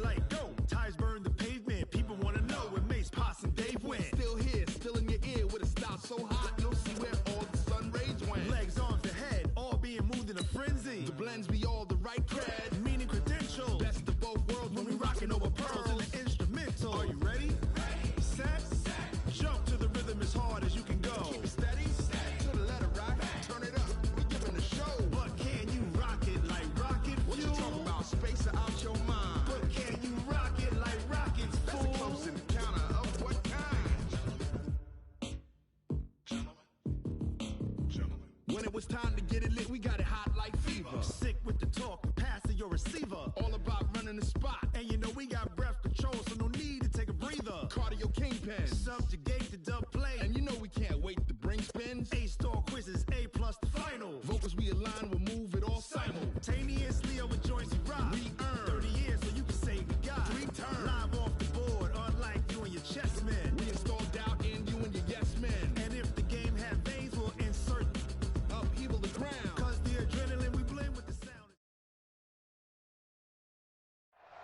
light go. Tires burn the pavement. People want to know where Mace, Posse, and Dave went. Still here, still in your ear with a style so hot. No see where all the sun rays went. Legs, arms, and head, all being moved in a frenzy. The blends be all the right cred. Meaning credentials. Best of both worlds when we rockin' over pearls in the instrumental. Are you ready? Set. Jump to the rhythm as hard as you can go. Keep it steady. To the letter rock. Turn it up. We giving the show. But can you rock it like rocket fuel? What you talking about? Space out your mind. But can you rock it like rockets, fool? That's a close encounter of what kind? Gentlemen. When it was time to get it lit, we got it hot like fever. Sick with the talk, pass to your receiver. All about running the spot. And you know we got breath control, so no need to take a breather. Cardio kingpin. Subjugate the dub play. And you know we can't wait to bring spins. A-star quizzes, A+ the final. Vocals we align, we'll move it all simultaneously over joints we rock. We earn 30 years, so you can say we got 3 turns. Live off the board, unlike you and your chess men. We install doubt in you and your yes men. And if the game had veins, we'll insert upheaval the ground. Cause the adrenaline we blend with the sound.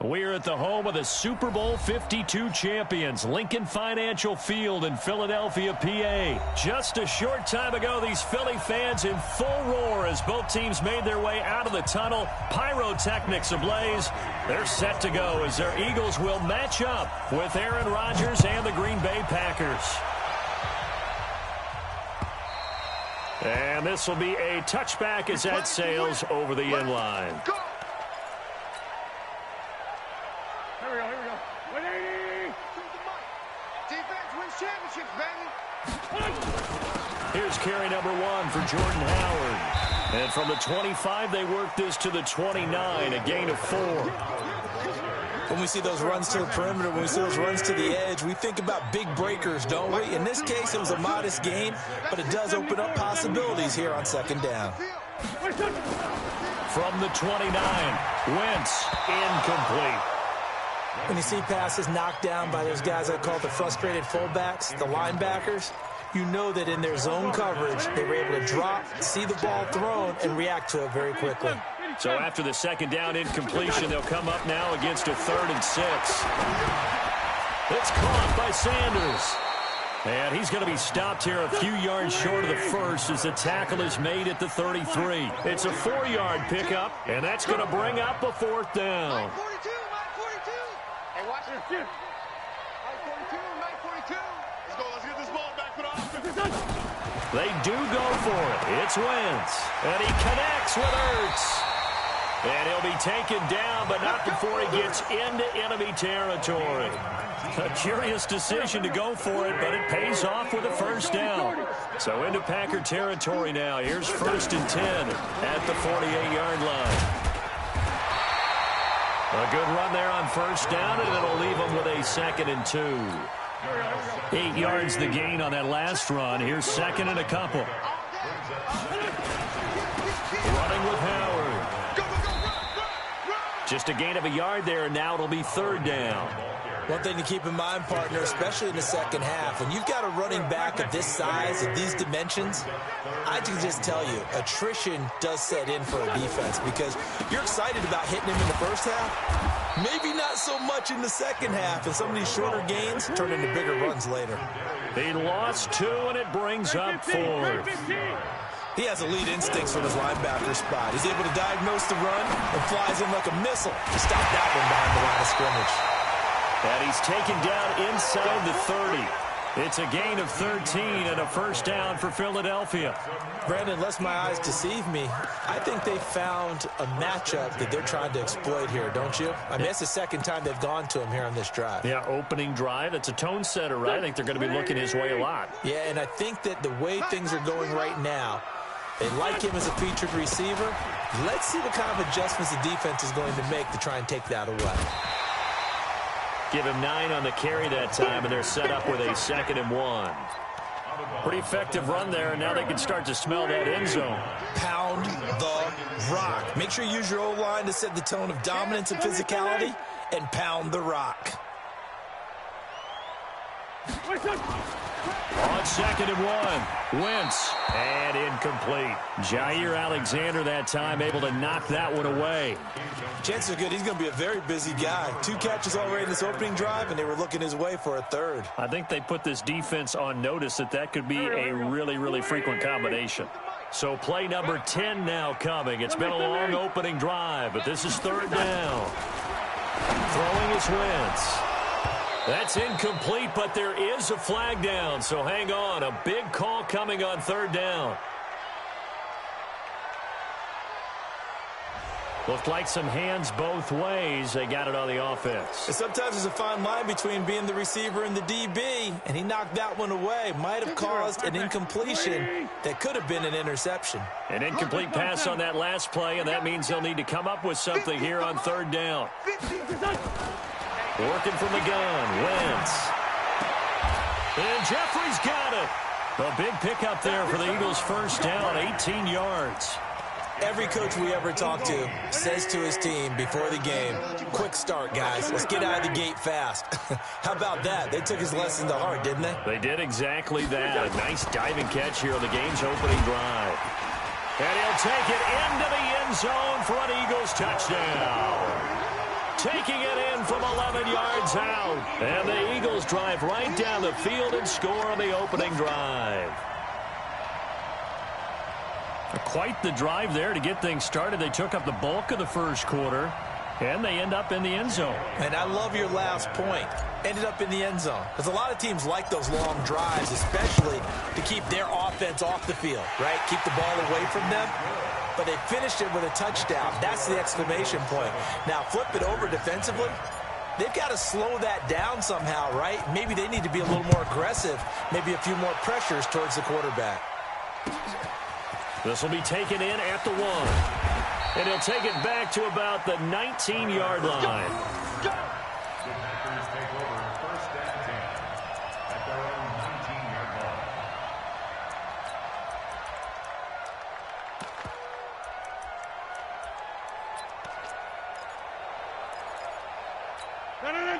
We're at the home of the Super Bowl 52 champions, Lincoln Financial Field in Philadelphia, PA. Just a short time ago, these Philly fans in full roar as both teams made their way out of the tunnel. Pyrotechnics ablaze. They're set to go as their Eagles will match up with Aaron Rodgers and the Green Bay Packers. And this will be a touchback as that sails over the end line. Here we go. 180. Defense wins championships, baby. Here's carry number 1 for Jordan Howard. And from the 25, they work this to the 29, a gain of 4. When we see those runs to the perimeter, when we see those runs to the edge, we think about big breakers, don't we? In this case, it was a modest gain, but it does open up possibilities here on second down. From the 29, Wentz, incomplete. When you see passes knocked down by those guys I call the frustrated fullbacks, the linebackers, you know that in their zone coverage, they were able to drop, see the ball thrown, and react to it very quickly. So after the second down incompletion, they'll come up now against a 3rd and 6. It's caught by Sanders. And he's going to be stopped here a few yards short of the first as the tackle is made at the 33. It's a 4-yard pickup, and that's going to bring up a 4th down. Line 42. Hey, watch this. Line 42. Let's go. Let's get this ball back for the offense. They do go for it. It's Wentz. And he connects with Ertz. And he'll be taken down, but not before he gets into enemy territory. A curious decision to go for it, but it pays off with a 1st down. So into Packer territory now. Here's 1st and 10 at the 48-yard line. A good run there on 1st down, and it'll leave them with a 2nd and 2. 8 yards the gain on that last run. Here's 2nd and a couple. Running with Howard. Just a gain of a yard there, and now it'll be 3rd down. One thing to keep in mind, partner, especially in the second half, when you've got a running back of this size, of these dimensions, I can just tell you, attrition does set in for a defense because you're excited about hitting him in the first half, maybe not so much in the second half, and some of these shorter gains turn into bigger runs later. He lost 2, and it brings up 4th. He has elite instincts from his linebacker spot. He's able to diagnose the run and flies in like a missile to stop that one behind the line of scrimmage. And he's taken down inside the 30. It's a gain of 13 and a 1st down for Philadelphia. Brandon, unless my eyes deceive me, I think they found a matchup that they're trying to exploit here, don't you? I mean, that's the second time they've gone to him here on this drive. Yeah, opening drive. It's a tone setter, right? I think they're going to be looking his way a lot. Yeah, and I think that the way things are going right now, they like him as a featured receiver. Let's see what kind of adjustments the defense is going to make to try and take that away. Give him 9 on the carry that time, and they're set up with a 2nd and 1. Pretty effective run there, and now they can start to smell that end zone. Pound the rock. Make sure you use your O-line to set the tone of dominance and physicality, and pound the rock. On 2nd and 1, Wentz, and incomplete. Jair Alexander that time able to knock that one away. Chances are good he's going to be a very busy guy. 2 catches already in this opening drive, and they were looking his way for a third. I think they put this defense on notice that could be a really, really frequent combination. So play number 10 now coming. It's been a long opening drive, but this is third down. Throwing is Wentz. That's incomplete, but there is a flag down, so hang on. A big call coming on third down. Looked like some hands both ways. They got it on the offense. And sometimes there's a fine line between being the receiver and the DB, and he knocked that one away. Might have caused an incompletion that could have been an interception. An incomplete pass on that last play, and that means they'll need to come up with something here on third down. Working from the gun, Wentz. And Jeffrey's got it. A big pickup there for the Eagles' first down, 18 yards. Every coach we ever talk to says to his team before the game, quick start, guys. Let's get out of the gate fast. How about that? They took his lesson to heart, didn't they? They did exactly that. A nice diving catch here on the game's opening drive. And he'll take it into the end zone for an Eagles touchdown. Taking it in from 11 yards out. And the Eagles drive right down the field and score on the opening drive. Quite the drive there to get things started. They took up the bulk of the first quarter, and they end up in the end zone. And I love your last point. Ended up in the end zone. Because a lot of teams like those long drives, especially to keep their offense off the field, right? Keep the ball away from them. But they finished it with a touchdown. That's the exclamation point. Now, flip it over defensively. They've got to slow that down somehow, right? Maybe they need to be a little more aggressive. Maybe a few more pressures towards the quarterback. This will be taken in at the 1. And he'll take it back to about the 19-yard line.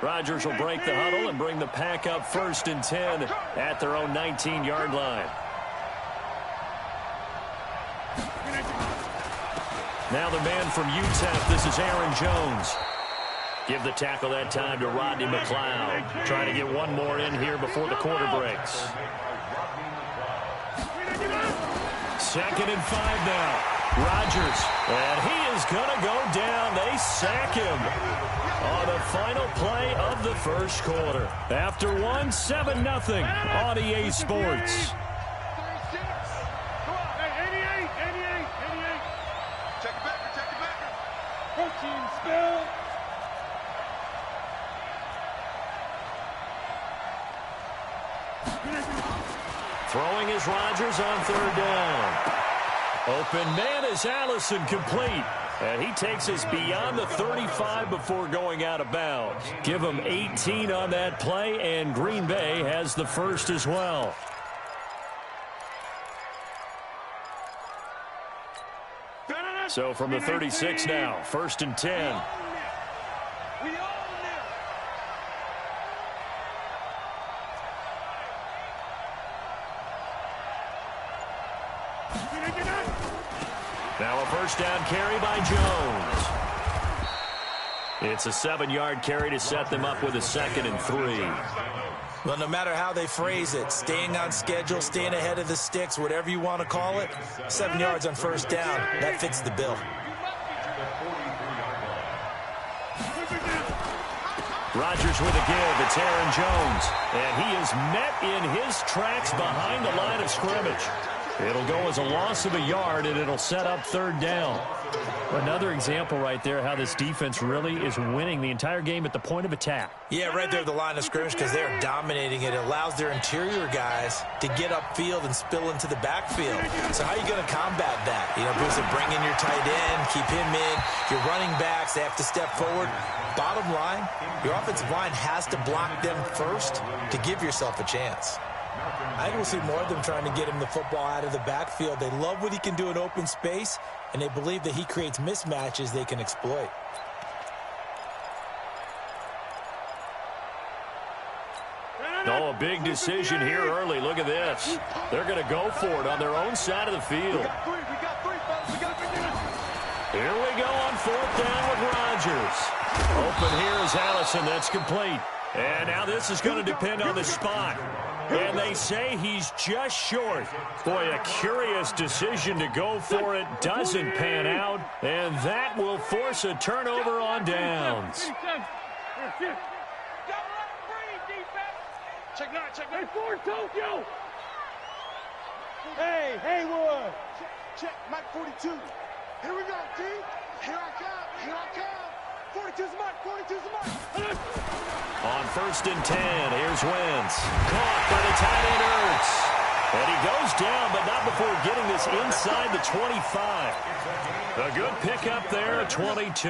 Rodgers will break the huddle and bring the pack up 1st and 10 at their own 19-yard line. Now the man from UTEP, this is Aaron Jones. Give the tackle that time to Rodney McLeod. Trying to get one more in here before the quarter breaks. 2nd and 5 now. Rodgers, and he is going to go down. They sack him on the final play of the first quarter. After 7-0 on EA Sports. Throwing is Rodgers on 3rd down. Open man is Allison, complete. And he takes us beyond the 35 before going out of bounds. Give him 18 on that play, and Green Bay has the first as well. So from the 36 now, 1st and 10. Now a first down carry by Jones. It's a 7-yard carry to set them up with a 2nd and 3. Well, no matter how they phrase it, staying on schedule, staying ahead of the sticks, whatever you want to call it, 7 yards on 1st down, that fits the bill. Rodgers with a give. It's Aaron Jones. And he is met in his tracks behind the line of scrimmage. It'll go as a loss of a yard, and it'll set up 3rd down. Another example right there how this defense really is winning the entire game at the point of attack. Yeah, right there at the line of scrimmage because they're dominating it. It allows their interior guys to get upfield and spill into the backfield. So how are you going to combat that? You know, Bruce, bring in your tight end, keep him in. Your running backs, they have to step forward. Bottom line, your offensive line has to block them first to give yourself a chance. I think we'll see more of them trying to get him the football out of the backfield. They love what he can do in open space, and they believe that he creates mismatches they can exploit. Oh, a big decision here early. Look at this. They're going to go for it on their own side of the field. Here we go on 4th down with Rodgers. Open here is Allison. That's complete. And now this is going to depend on the spot. And they say he's just short. Boy, a curious decision to go for it. Doesn't pan out. And that will force a turnover on downs. Check 9, check 9. Forward, Tokyo. Hey, Haywood. Check, Mike 42. Here we go, D. Here I come, here I come. 42's Mike, 42's Mike. On 1st and 10, here's Wentz. Caught by the tight end Ertz. And he goes down, but not before getting this inside the 25. A good pickup there, 22.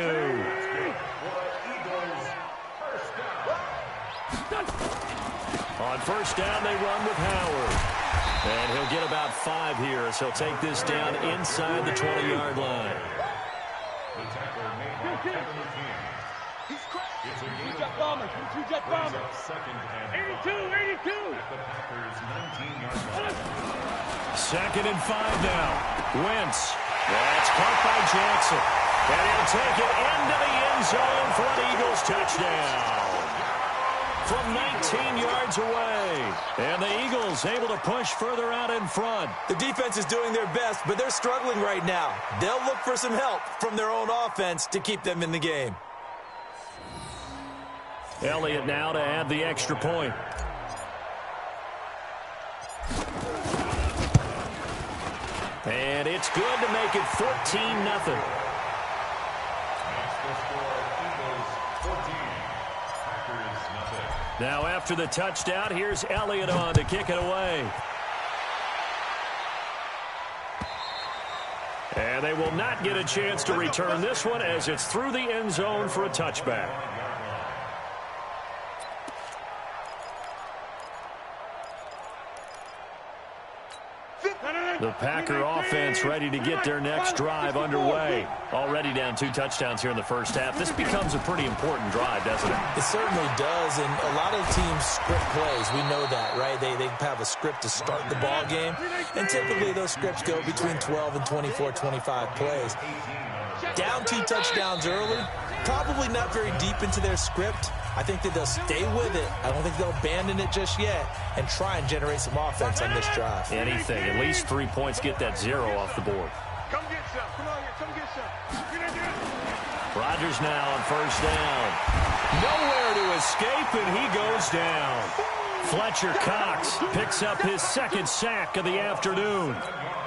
On 1st down, they run with Howard. And he'll get about 5 here as he'll take this down inside the 20-yard line. Two-jet bombers, two-jet bombers. 82. 2nd and 5 now. Wentz. That's caught by Jackson. And he'll take it into the end zone for an Eagles touchdown. From 19 yards away. And the Eagles able to push further out in front. The defense is doing their best, but they're struggling right now. They'll look for some help from their own offense to keep them in the game. Elliott now to add the extra point. And it's good to make it 14-0. Now after the touchdown, here's Elliott on to kick it away. And they will not get a chance to return this one as it's through the end zone for a touchback. The Packer offense ready to get their next drive underway. Already down 2 touchdowns here in the first half. This becomes a pretty important drive, doesn't it? It certainly does, and a lot of teams script plays. We know that, right? They have a script to start the ball game, and typically those scripts go between 12 and 24, 25 plays. Down 2 touchdowns early, probably not very deep into their script. I think that they'll stay with it. I don't think they'll abandon it just yet and try and generate some offense on this drive. Anything. At least 3 points, get that 0 off the board. Come get some. Come on here. Come get some. Rodgers now on 1st down. Nowhere to escape, and he goes down. Fletcher Cox picks up his 2nd sack of the afternoon.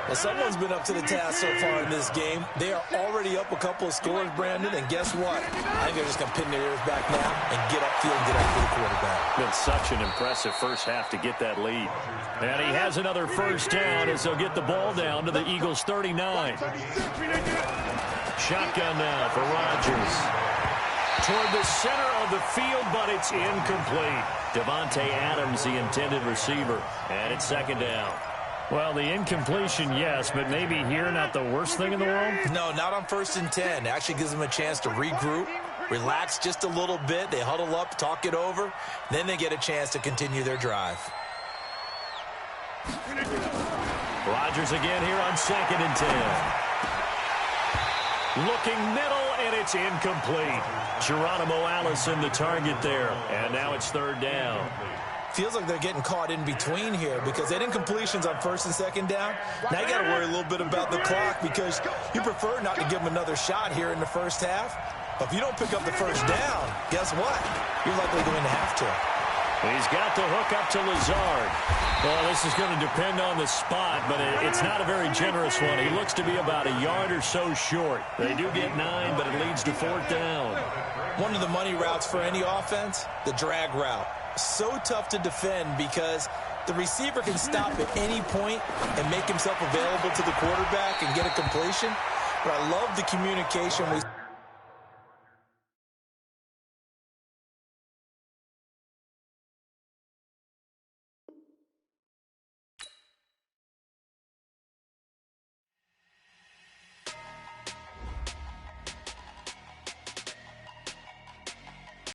Well, someone's been up to the task so far in this game. They are already up a couple of scores, Brandon, and guess what? I think they're just going to pin their ears back now and get upfield and get after the quarterback. Been such an impressive first half to get that lead. And he has another 1st down as they'll get the ball down to the Eagles' 39. Shotgun now for Rodgers. Toward the center of the field, but it's incomplete. Devontae Adams, the intended receiver. And it's 2nd down. Well, the incompletion, yes, but maybe here not the worst thing in the world? No, not on 1st and 10. It actually gives them a chance to regroup, relax just a little bit. They huddle up, talk it over. Then they get a chance to continue their drive. Rodgers again here on 2nd and 10. Looking middle, and it's incomplete. Geronimo Allison the target there. And now it's 3rd down. Feels like they're getting caught in between here because they didn't completions on 1st and 2nd down. Now you got to worry a little bit about the clock because you prefer not to give them another shot here in the first half. But if you don't pick up the 1st down, guess what? You're likely going to have to. He's got the hook up to Lazard. Well, this is going to depend on the spot, but it's not a very generous one. He looks to be about a yard or so short. They do get 9, but it leads to 4th down. One of the money routes for any offense, the drag route. So tough to defend because the receiver can stop at any point and make himself available to the quarterback and get a completion. But I love the communication we